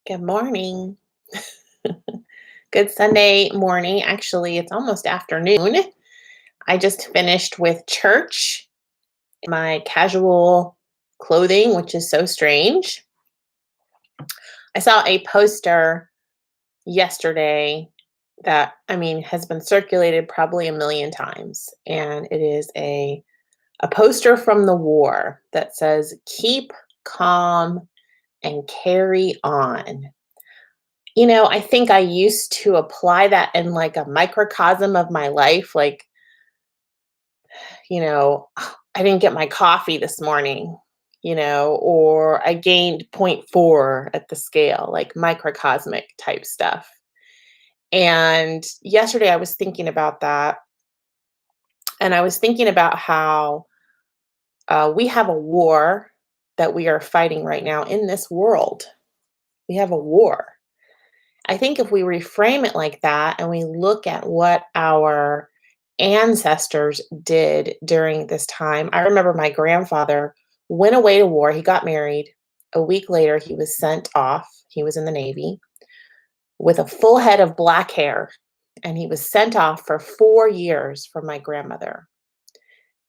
Good morning. Good Sunday morning. Actually, it's almost afternoon. I just finished with church, my casual clothing, which is so strange. I saw a poster yesterday that, has been circulated probably a million times. And it is a poster from the war that says, "Keep calm and carry on." I think I used to apply that in like a microcosm of my life. Like, I didn't get my coffee this morning, or I gained point 0.4 at the scale, like microcosmic type stuff. And yesterday I was thinking about that. And I was thinking about how we have a war that we are fighting right now in this world. We have a war. I think if we reframe it like that and we look at what our ancestors did during this time, I remember my grandfather went away to war. He got married. A week later, he was sent off. He was in the Navy with a full head of black hair, and he was sent off for 4 years from my grandmother.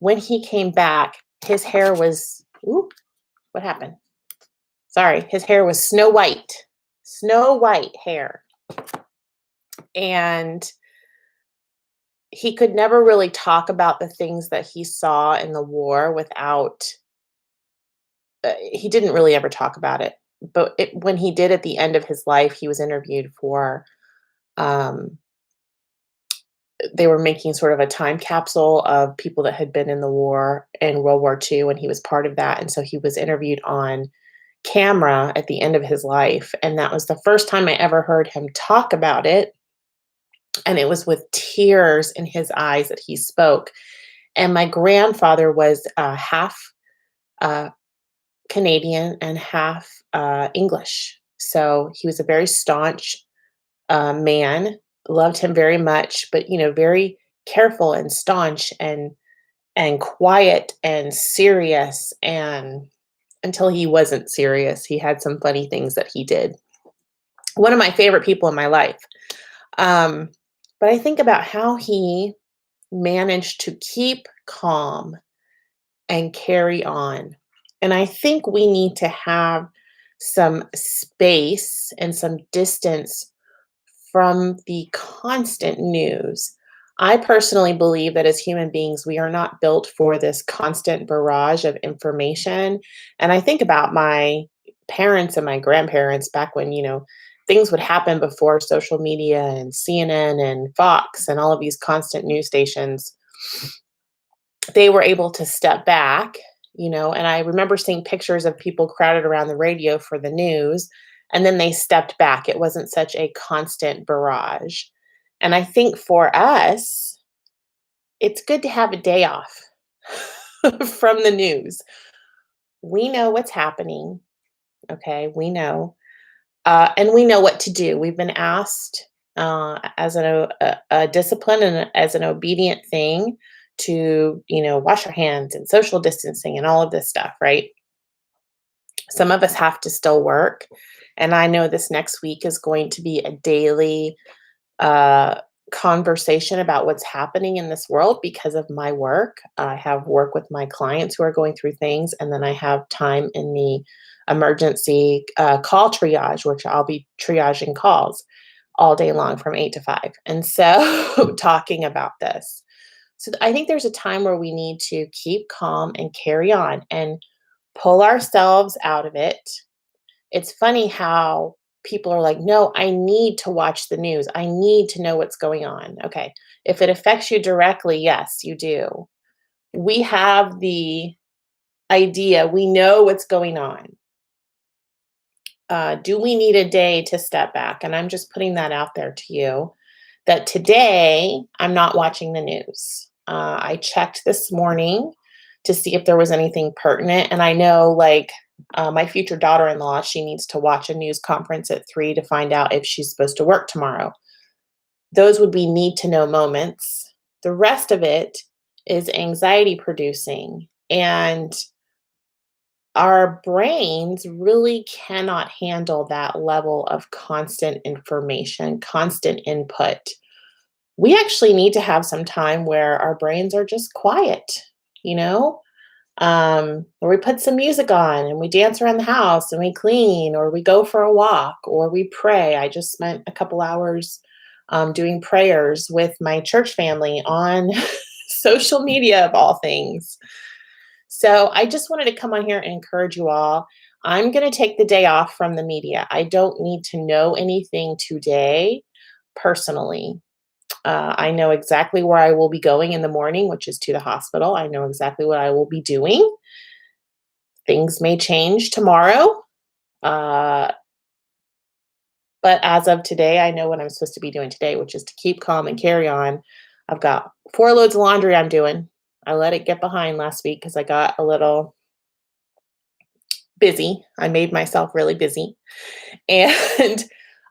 When he came back, his hair was, ooh, what happened? Sorry, his hair was snow white hair. And he could never really talk about the things that he saw in the war without he didn't really ever talk about it. But when he did at the end of his life, he was interviewed for um, they were making sort of a time capsule of people that had been in the war in World War II, and he was part of that. And so he was interviewed on camera at the end of his life. And that was the first time I ever heard him talk about it. And it was with tears in his eyes that he spoke. And my grandfather was half uh, Canadian and half English. So he was a very staunch man, loved him very much, but very careful and staunch and quiet and serious. And until he wasn't serious, he had some funny things that he did. One of my favorite people in my life. Um, but I think about how he managed to keep calm and carry on. And I think we need to have some space and some distance from the constant news. I personally believe that as human beings, we are not built for this constant barrage of information. And I think about my parents and my grandparents back when, things would happen before social media and CNN and Fox and all of these constant news stations. They were able to step back, and I remember seeing pictures of people crowded around the radio for the news, and then they stepped back. It wasn't such a constant barrage. And I think for us, it's good to have a day off from the news. We know what's happening. Okay. We know. And we know what to do. We've been asked as a discipline and as an obedient thing to, wash our hands and social distancing and all of this stuff, right? Some of us have to still work. And I know this next week is going to be a daily uh, conversation about what's happening in this world because of my work. I have work with my clients who are going through things, and then I have time in the emergency call triage, which I'll be triaging calls all day long from 8 to 5. And so, talking about this. So, I think there's a time where we need to keep calm and carry on and pull ourselves out of it. It's funny how people are like, "No, I need to watch the news. I need to know what's going on." Okay. If it affects you directly, yes, you do. We have the idea, we know what's going on. Do we need a day to step back? And I'm just putting that out there to you that today I'm not watching the news. I checked this morning to see if there was anything pertinent. And I know, like, my future daughter in law, she needs to watch a news conference at 3 to find out if she's supposed to work tomorrow. Those would be need to know moments. The rest of it is anxiety producing. And our brains really cannot handle that level of constant information, constant input. We actually need to have some time where our brains are just quiet, you know? Or we put some music on and we dance around the house and we clean, or we go for a walk, or we pray. I just spent a couple hours doing prayers with my church family on social media, of all things. So I just wanted to come on here and encourage you all. I'm going to take the day off from the media. I don't need to know anything today personally. I know exactly where I will be going in the morning, which is to the hospital. I know exactly what I will be doing. Things may change tomorrow. Uh, but as of today, I know what I'm supposed to be doing today, which is to keep calm and carry on. I've got 4 loads of laundry I'm doing. I let it get behind last week because I got a little busy. I made myself really busy. And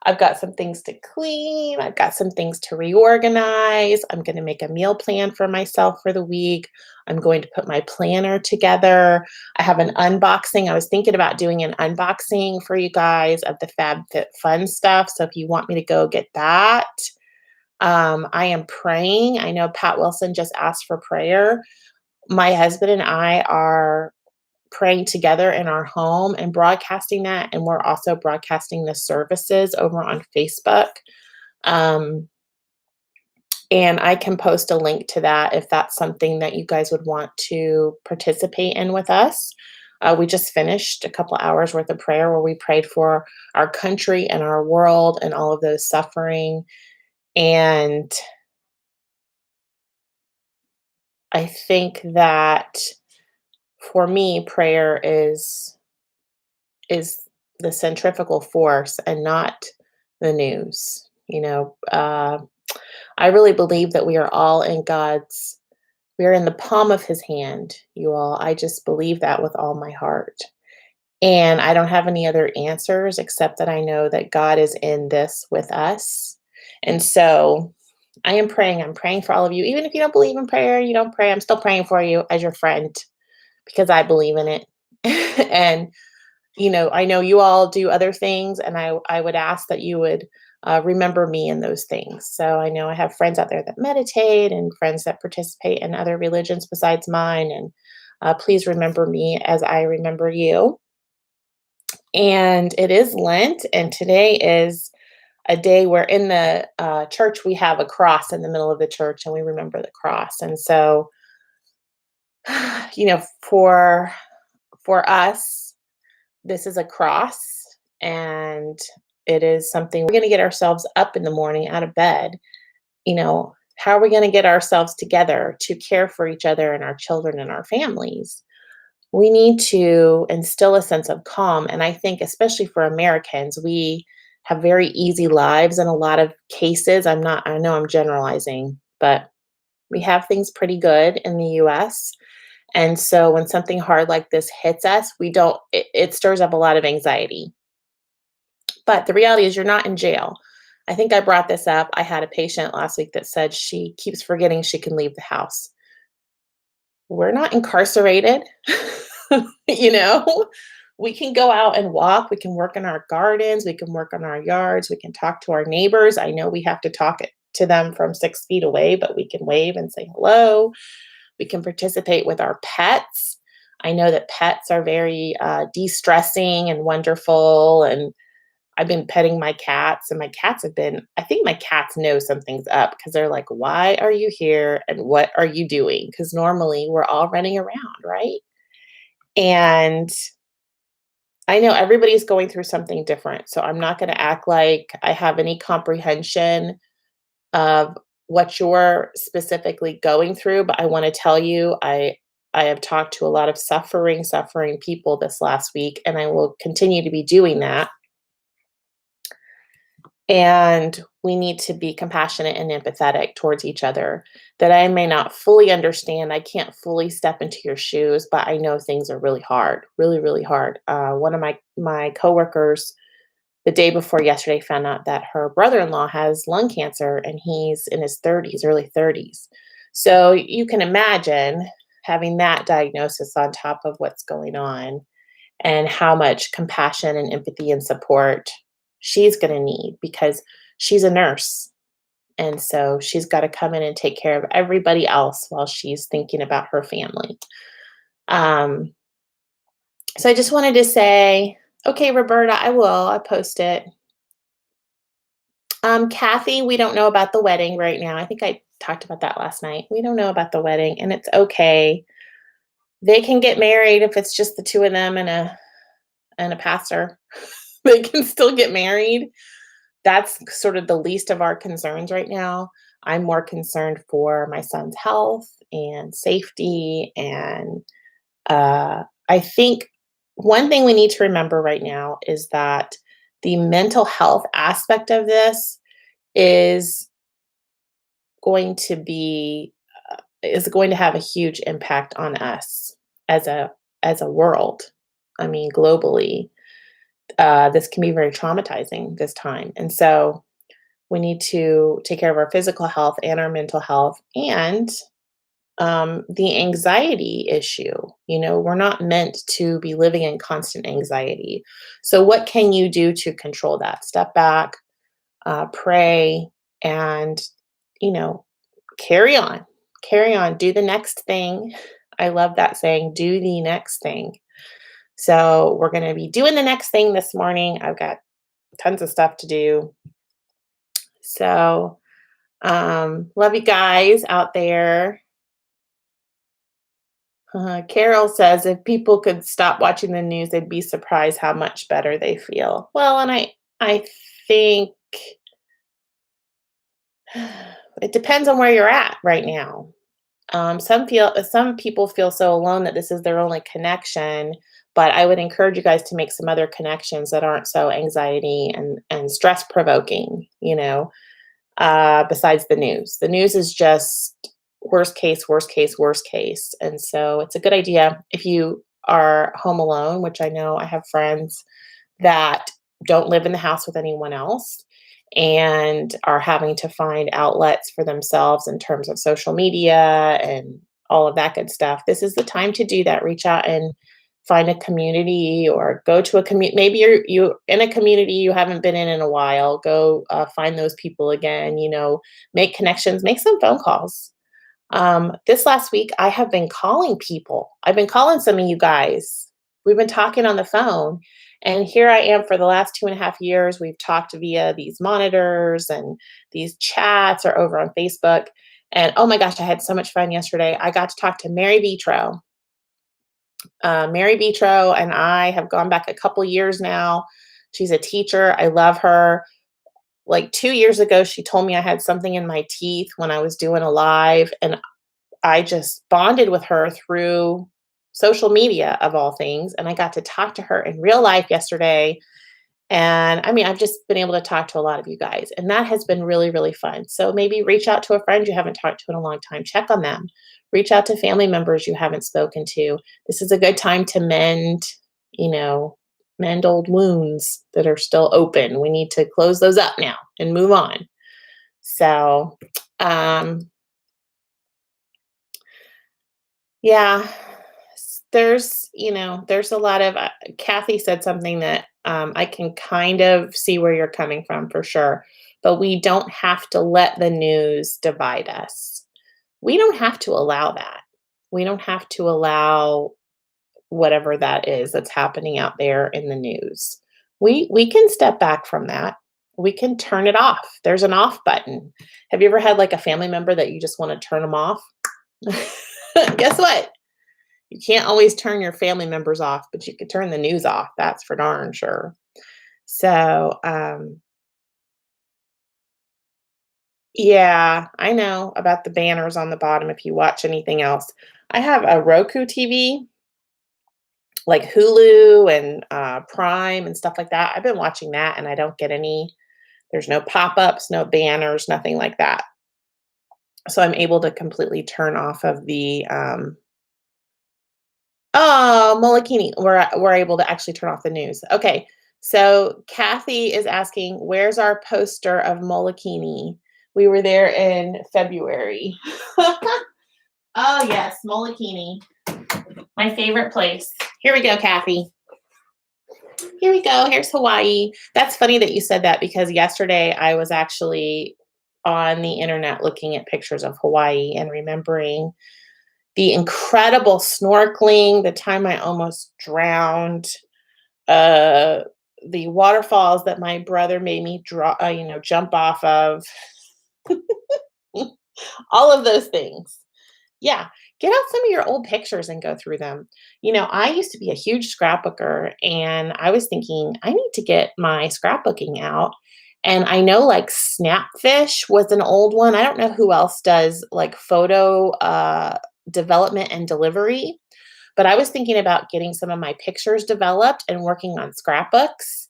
I've got some things to clean. I've got some things to reorganize. I'm going to make a meal plan for myself for the week. I'm going to put my planner together. I have an unboxing. I was thinking about doing an unboxing for you guys of the FabFitFun stuff. So if you want me to go get that, I am praying. I know Pat Wilson just asked for prayer. My husband and I are praying together in our home and broadcasting that. And we're also broadcasting the services over on Facebook. Um, and I can post a link to that if that's something that you guys would want to participate in with us. We just finished a couple hours worth of prayer where we prayed for our country and our world and all of those suffering. And I think that for me, prayer is the centrifugal force and not the news. I really believe that we are all in God's, we are in the palm of his hand, you all. I just believe that with all my heart. And I don't have any other answers except that I know that God is in this with us. And so I am praying. I'm praying for all of you. Even if you don't believe in prayer, you don't pray, I'm still praying for you as your friend because I believe in it. And I know you all do other things, and I would ask that you would remember me in those things. So I know I have friends out there that meditate and friends that participate in other religions besides mine, and please remember me as I remember you. And it is Lent, and today is a day where in the church we have a cross in the middle of the church, and we remember the cross. And so, for us, this is a cross, and it is something we're going to get ourselves up in the morning out of bed. How are we going to get ourselves together to care for each other and our children and our families? We need to instill a sense of calm. And I think, especially for Americans, we have very easy lives in a lot of cases. I know I'm generalizing, but we have things pretty good in the US. And so when something hard like this hits us, it stirs up a lot of anxiety. But the reality is, you're not in jail. I think I brought this up. I had a patient last week that said she keeps forgetting she can leave the house. We're not incarcerated. you know, we can go out and walk. We can work in our gardens. We can work on our yards. We can talk to our neighbors. I know we have to talk to them from 6 feet away, but we can wave and say hello. We can participate with our pets. I know that pets are very de stressing and wonderful. And I've been petting my cats, and I think my cats know something's up because they're like, why are you here? And what are you doing? Because normally we're all running around, right? And I know everybody's going through something different. So I'm not going to act like I have any comprehension of what you're specifically going through, but I want to tell you, I have talked to a lot of suffering people this last week, and I will continue to be doing that. And we need to be compassionate and empathetic towards each other. That I may not fully understand, I can't fully step into your shoes, but I know things are really hard, really, really hard. One of my coworkers the day before yesterday found out that her brother-in-law has lung cancer, and he's in his 30s, early 30s. So you can imagine having that diagnosis on top of what's going on. and how much compassion and empathy and support she's going to need because she's a nurse. And so she's got to come in and take care of everybody else while she's thinking about her family. Um, so I just wanted to say, okay, Roberta, I will. I'll post it. Kathy, we don't know about the wedding right now. I think I talked about that last night. We don't know about the wedding, and it's okay. They can get married if it's just the two of them and a pastor. They can still get married. That's sort of the least of our concerns right now. I'm more concerned for my son's health and safety. And I think one thing we need to remember right now is that the mental health aspect of this is going to be is going to have a huge impact on us as a world. I mean, globally, this can be very traumatizing this time, and so we need to take care of our physical health and our mental health and the anxiety issue. We're not meant to be living in constant anxiety. So, what can you do to control that? Step back, pray, and, you know, carry on. Carry on. Do the next thing. I love that saying, do the next thing. So, we're going to be doing the next thing this morning. I've got tons of stuff to do. So, love you guys out there. Carol says if people could stop watching the news, they'd be surprised how much better they feel. Well, and I think it depends on where you're at right now. Some people feel so alone that this is their only connection, but I would encourage you guys to make some other connections that aren't so anxiety and stress provoking. Besides the news. The news is just worst case, worst case, worst case. And so it's a good idea if you are home alone, which I know I have friends that don't live in the house with anyone else and are having to find outlets for themselves in terms of social media and all of that good stuff. This is the time to do that. Reach out and find a community or go to a community. Maybe you in a community you haven't been in a while. Go find those people again. Make connections, make some phone calls. This last week, I have been calling people. I've been calling some of you guys. We've been talking on the phone, and here I am for the last 2.5 years. We've talked via these monitors and these chats or over on Facebook. And oh my gosh, I had so much fun yesterday. I got to talk to Mary Vitro. Mary Vitro and I have gone back a couple years now. She's a teacher. I love her. Like 2 years ago, she told me I had something in my teeth when I was doing a live, and I just bonded with her through social media of all things. And I got to talk to her in real life yesterday. And I mean, I've just been able to talk to a lot of you guys, and that has been really, really fun. So maybe reach out to a friend you haven't talked to in a long time, check on them, reach out to family members you haven't spoken to. This is a good time to you know, mend old wounds that are still open. We need to close those up now and move on. So, yeah, there's a lot of, Kathy said something that I can kind of see where you're coming from for sure, but we don't have to let the news divide us. We don't have to allow that. We don't have to allow whatever that is that's happening out there in the news. We can step back from that. We can turn it off. There's an off button. Have you ever had like a family member that you just want to turn them off? Guess what? You can't always turn your family members off, but you could turn the news off. That's for darn sure. So, yeah, I know about the banners on the bottom if you watch anything else. I have a Roku TV, like Hulu and Prime and stuff like that. I've been watching that and I don't get there's no pop ups, no banners, nothing like that. So I'm able to completely turn off of the oh, Molokini. We're able to actually turn off the news. Okay. So Kathy is asking, where's our poster of Molokini? We were there in February. Oh yes, Molokini. My favorite place. Here we go, Kathy. Here we go. Here's Hawaii. That's funny that you said that because yesterday I was actually on the internet looking at pictures of Hawaii and remembering the incredible snorkeling, the time I almost drowned, uh, the waterfalls that my brother made me jump off of, all of those things. Yeah, get out some of your old pictures and go through them. I used to be a huge scrapbooker, and I was thinking, I need to get my scrapbooking out. And I know like Snapfish was an old one. I don't know who else does like photo development and delivery, but I was thinking about getting some of my pictures developed and working on scrapbooks.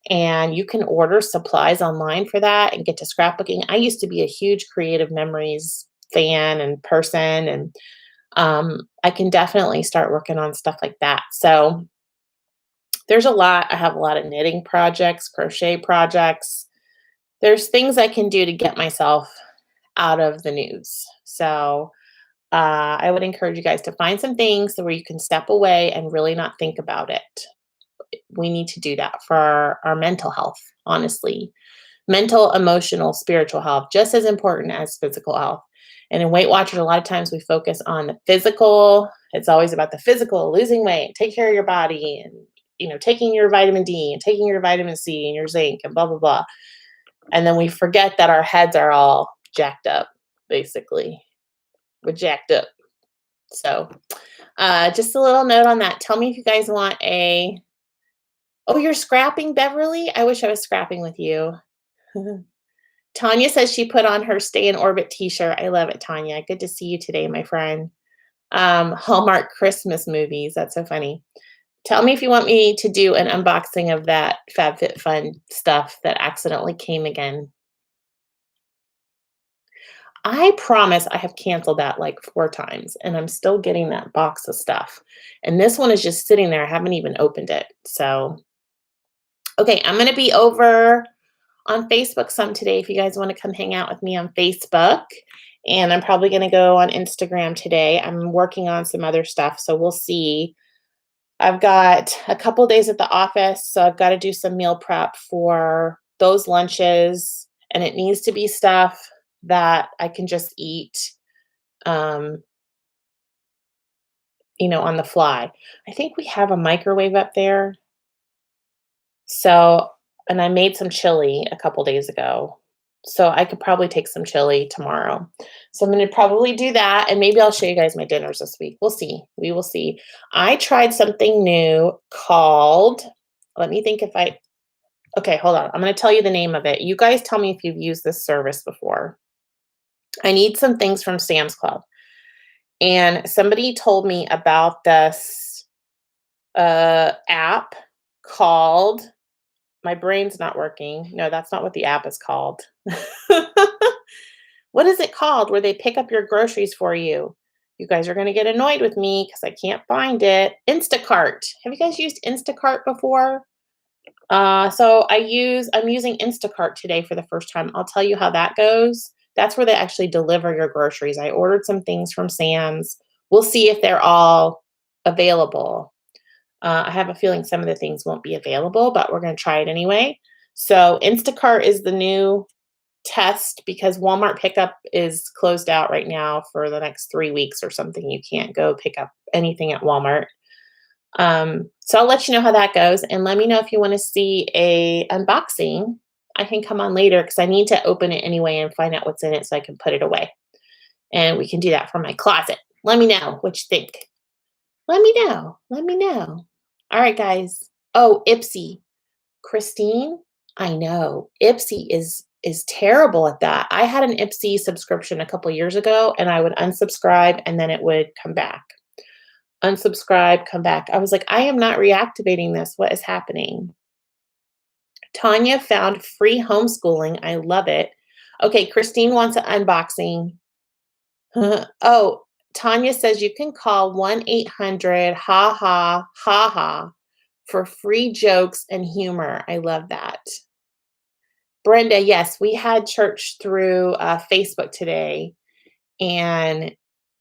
And you can order supplies online for that and get to scrapbooking. I used to be a huge Creative Memories fan and person, and I can definitely start working on stuff like that. So there's a lot. I have a lot of knitting projects, crochet projects. There's things I can do to get myself out of the news. So I would encourage you guys to find some things where you can step away and really not think about it. We need to do that for our mental health, honestly. Mental, emotional, spiritual health, just as important as physical health. And in Weight Watchers, a lot of times we focus on the physical. It's always about the physical, losing weight, take care of your body, and taking your vitamin D and taking your vitamin C and your zinc and blah blah blah. And then we forget that our heads are all jacked up, basically. We're jacked up. So just a little note on that. Tell me if you guys want a. Oh, you're scrapping, Beverly? I wish I was scrapping with you. Tanya says she put on her Stay in Orbit t-shirt. I love it, Tanya. Good to see you today, my friend. Hallmark Christmas movies. That's so funny. Tell me if you want me to do an unboxing of that FabFitFun stuff that accidentally came again. I promise I have canceled that like 4 times, and I'm still getting that box of stuff. And this one is just sitting there. I haven't even opened it. So, okay, I'm going to be over on Facebook some today if you guys want to come hang out with me on Facebook. And I'm probably going to go on Instagram today. I'm working on some other stuff, so we'll see. I've got a couple days at the office, so I've got to do some meal prep for those lunches, and it needs to be stuff that I can just eat, um, on the fly. I think we have a microwave up there. So, and I made some chili a couple days ago. So I could probably take some chili tomorrow. So I'm going to probably do that, and maybe I'll show you guys my dinners this week. We'll see. We will see. I tried something new called, let me think if I, okay, hold on. I'm going to tell you the name of it. You guys tell me if you've used this service before. I need some things from Sam's Club. And somebody told me about this app called, my brain's not working. No, that's not what the app is called. What is it called where they pick up your groceries for you? You guys are going to get annoyed with me because I can't find it. Instacart. Have you guys used Instacart before? So I'm using Instacart today for the first time. I'll tell you how that goes. That's where they actually deliver your groceries. I ordered some things from Sam's. We'll see if they're all available. I have a feeling some of the things won't be available, but we're going to try it anyway. So Instacart is the new test because Walmart pickup is closed out right now for the next 3 weeks or something. You can't go pick up anything at Walmart. So I'll let you know how that goes, and let me know if you want to see a unboxing. I can come on later because I need to open it anyway and find out what's in it so I can put it away. And we can do that from my closet. Let me know what you think. Let me know. Let me know. All right, guys. Oh, Ipsy. Christine, I know. Ipsy is terrible at that. I had an Ipsy subscription a couple years ago, and I would unsubscribe and then it would come back. Unsubscribe, come back. I was like, I am not reactivating this. What is happening? Tanya found free homeschooling. I love it. Okay, Christine wants an unboxing. Oh, Tanya says you can call 1-800 ha ha ha ha for free jokes and humor. I love that. Brenda, yes, we had church through Facebook today, and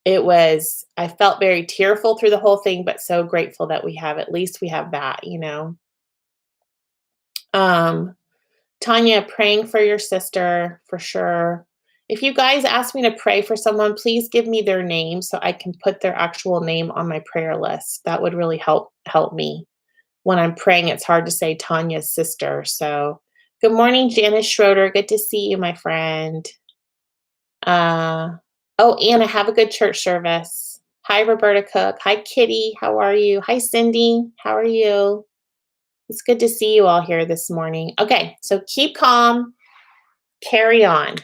I felt very tearful through the whole thing, but so grateful that at least we have that. Um, Tanya, praying for your sister for sure. If you guys ask me to pray for someone, please give me their name so I can put their actual name on my prayer list. That would really help me. When I'm praying, it's hard to say Tanya's sister. So, good morning, Janice Schroeder. Good to see you, my friend. Uh, oh, Anna, have a good church service. Hi, Roberta Cook. Hi, Kitty. How are you? Hi, Cindy. How are you? It's good to see you all here this morning. Okay, so keep calm, carry on.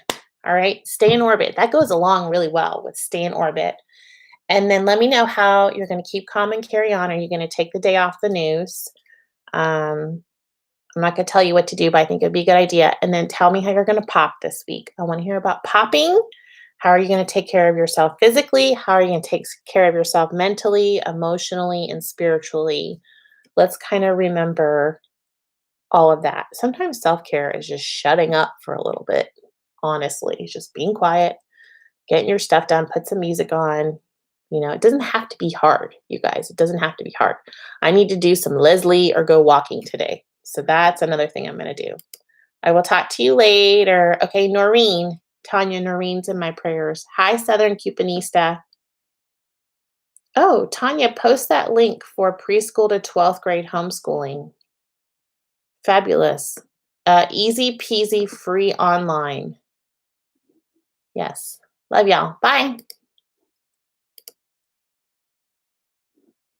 All right, stay in orbit. That goes along really well with stay in orbit. And then let me know how you're going to keep calm and carry on. Are you going to take the day off the news? Um, I'm not going to tell you what to do, but I think it'd be a good idea. And then tell me how you're going to pop this week. I want to hear about popping. How are you going to take care of yourself physically? How are you going to take care of yourself mentally, emotionally, and spiritually? Let's kind of remember all of that. Sometimes self-care is just shutting up for a little bit, honestly. It's just being quiet, getting your stuff done, put some music on. It doesn't have to be hard, you guys. It doesn't have to be hard. I need to do some Leslie or go walking today. So that's another thing I'm going to do. I will talk to you later. Okay, Noreen. Tanya, Noreen's in my prayers. Hi, Southern Cupanista. Oh, Tanya, post that link for preschool to 12th grade homeschooling. Fabulous. Easy peasy, free online. Yes. Love y'all. Bye.